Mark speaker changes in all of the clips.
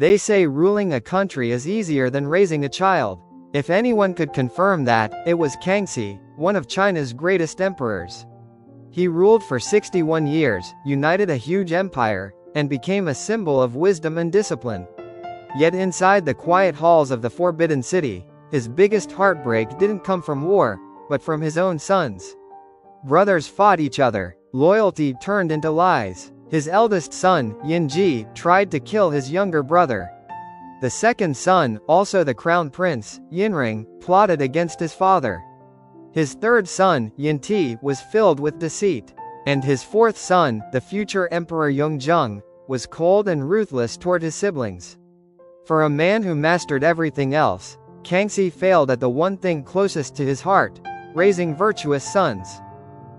Speaker 1: They say ruling a country is easier than raising a child. If anyone could confirm that, it was Kangxi, one of China's greatest emperors. He ruled for 61 years, united a huge empire, and became a symbol of wisdom and discipline. Yet inside the quiet halls of the Forbidden City, his biggest heartbreak didn't come from war, but from his own sons. Brothers fought each other, loyalty turned into lies. His eldest son, Yinji, tried to kill his younger brother. The second son, also the crown prince, Yinring, plotted against his father. His third son, Yinti, was filled with deceit. And his fourth son, the future Emperor Yongzheng, was cold and ruthless toward his siblings. For a man who mastered everything else, Kangxi failed at the one thing closest to his heart, raising virtuous sons.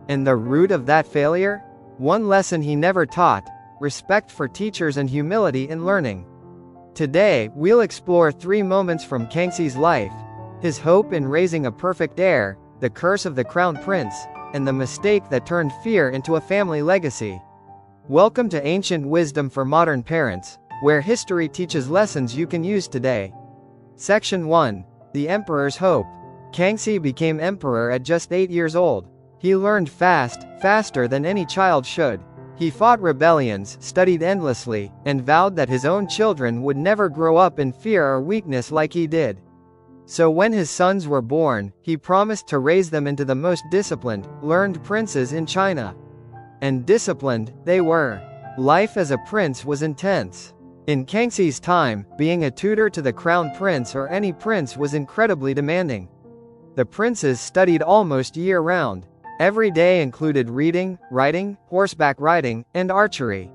Speaker 1: And the root of that failure? One lesson he never taught: respect for teachers and humility in learning. Today, we'll explore 3 moments from Kangxi's life: his hope in raising a perfect heir, the curse of the crown prince, and the mistake that turned fear into a family legacy. Welcome to Ancient Wisdom for Modern Parents, where history teaches lessons you can use today. Section 1. The Emperor's Hope. Kangxi became emperor at just 8 years old. He learned fast, faster than any child should. He fought rebellions, studied endlessly, and vowed that his own children would never grow up in fear or weakness like he did. So when his sons were born, he promised to raise them into the most disciplined, learned princes in China. And disciplined, they were. Life as a prince was intense. In Kangxi's time, being a tutor to the crown prince or any prince was incredibly demanding. The princes studied almost year-round. Every day included reading, writing, horseback riding, and archery.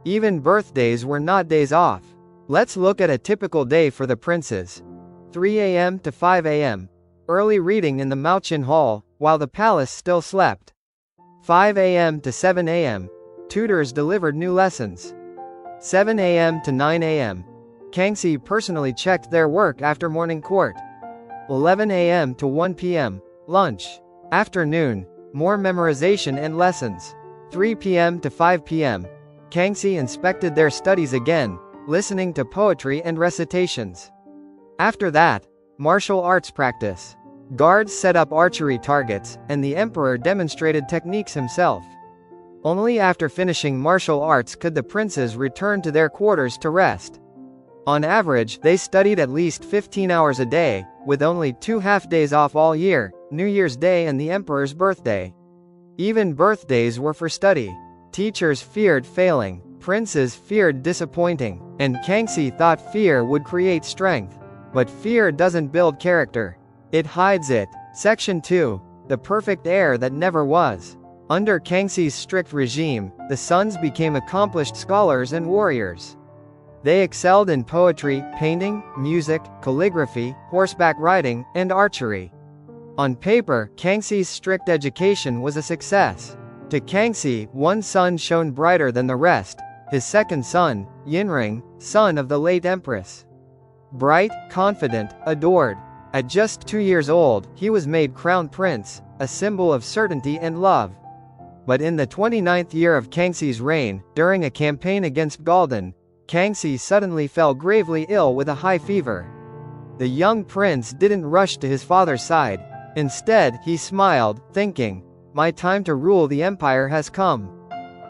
Speaker 1: Even birthdays were not days off. Let's look at a typical day for the princes. 3 a.m. to 5 a.m. Early reading in the Maoqian Hall, while the palace still slept. 5 a.m. to 7 a.m. Tutors delivered new lessons. 7 a.m. to 9 a.m. Kangxi personally checked their work after morning court. 11 a.m. to 1 p.m. Lunch. Afternoon. More memorization and lessons. 3 p.m. to 5 p.m. Kangxi inspected their studies again, listening to poetry and recitations. After that, martial arts practice. Guards set up archery targets, and the emperor demonstrated techniques himself. Only after finishing martial arts could the princes return to their quarters to rest. On average, they studied at least 15 hours a day, with only 2 half-days off all year, New Year's Day and the emperor's birthday. Even birthdays were for study. Teachers feared failing, princes feared disappointing, and Kangxi thought fear would create strength. But fear doesn't build character. It hides it. Section 2. The Perfect Heir That Never Was. Under Kangxi's strict regime, the sons became accomplished scholars and warriors. They excelled in poetry, painting, music, calligraphy, horseback riding, and archery. On paper, Kangxi's strict education was a success. To Kangxi, one son shone brighter than the rest: his second son, Yinring, son of the late empress. Bright, confident, adored. At just 2 years old, he was made crown prince, a symbol of certainty and love. But in the 29th year of Kangxi's reign, during a campaign against Galdan, Kangxi suddenly fell gravely ill with a high fever. The young prince didn't rush to his father's side. Instead, he smiled, thinking, "My time to rule the empire has come."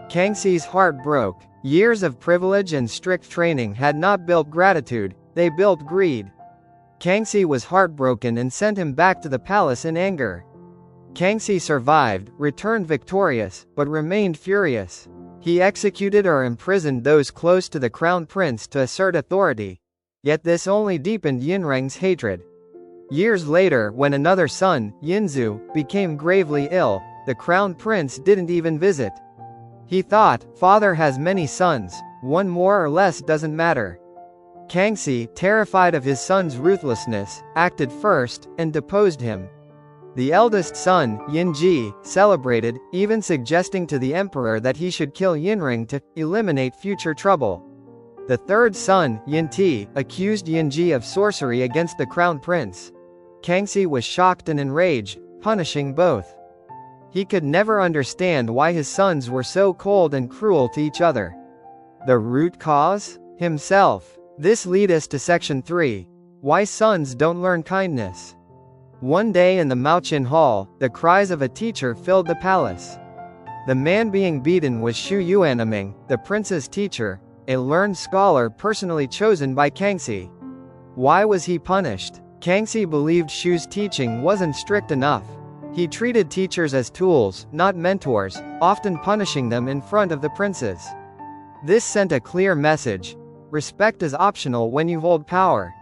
Speaker 1: Kangxi's heart broke. Years of privilege and strict training had not built gratitude, they built greed. Kangxi was heartbroken and sent him back to the palace in anger. Kangxi survived, returned victorious, but remained furious. He executed or imprisoned those close to the crown prince to assert authority. Yet this only deepened Yinreng's hatred. Years later, when another son, Yinzu, became gravely ill, the crown prince didn't even visit. He thought, "Father has many sons, one more or less doesn't matter." Kangxi, terrified of his son's ruthlessness, acted first, and deposed him. The eldest son, Yinji, celebrated, even suggesting to the emperor that he should kill Yinring to eliminate future trouble. The third son, Yinti, accused Yinji of sorcery against the crown prince. Kangxi was shocked and enraged, punishing both. He could never understand why his sons were so cold and cruel to each other. The root cause? Himself. This leads us to section 3. Why sons don't learn kindness. One day in the Maoqian Hall, the cries of a teacher filled the palace. The man being beaten was Xu Yuanming, the prince's teacher, a learned scholar personally chosen by Kangxi. Why was he punished? Kangxi believed Xu's teaching wasn't strict enough. He treated teachers as tools, not mentors, often punishing them in front of the princes. This sent a clear message: respect is optional when you hold power.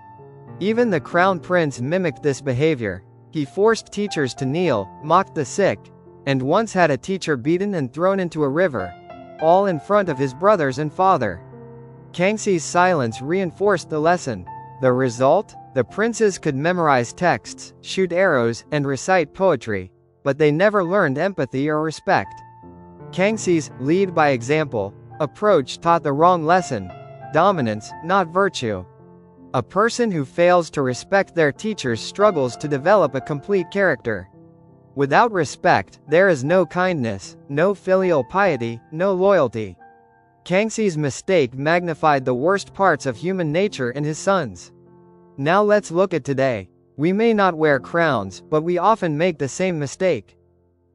Speaker 1: Even the crown prince mimicked this behavior. He forced teachers to kneel, mocked the sick, and once had a teacher beaten and thrown into a river, all in front of his brothers and father. Kangxi's silence reinforced the lesson. The result? The princes could memorize texts, shoot arrows, and recite poetry, but they never learned empathy or respect. Kangxi's lead by example approach taught the wrong lesson: dominance, not virtue. A person who fails to respect their teachers struggles to develop a complete character. Without respect, there is no kindness, no filial piety, no loyalty. Kangxi's mistake magnified the worst parts of human nature in his sons. Now let's look at today. We may not wear crowns, but we often make the same mistake.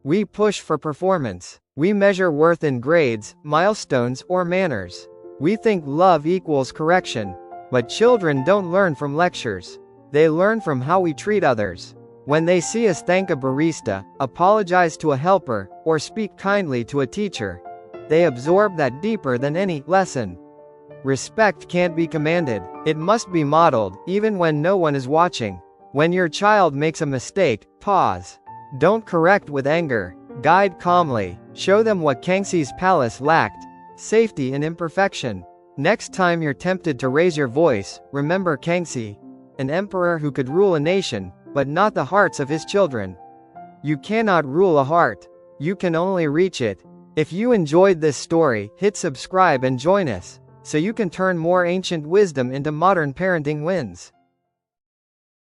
Speaker 1: We push for performance. We measure worth in grades, milestones, or manners. We think love equals correction. But children don't learn from lectures. They learn from how we treat others. When they see us thank a barista, apologize to a helper, or speak kindly to a teacher, they absorb that deeper than any lesson. Respect can't be commanded. It must be modeled, even when no one is watching. When your child makes a mistake, pause. Don't correct with anger. Guide calmly. Show them what Kangxi's palace lacked: safety and imperfection. Next time you're tempted to raise your voice, remember Kangxi, an emperor who could rule a nation, but not the hearts of his children. You cannot rule a heart. You can only reach it. If you enjoyed this story, hit subscribe and join us, so you can turn more ancient wisdom into modern parenting wins.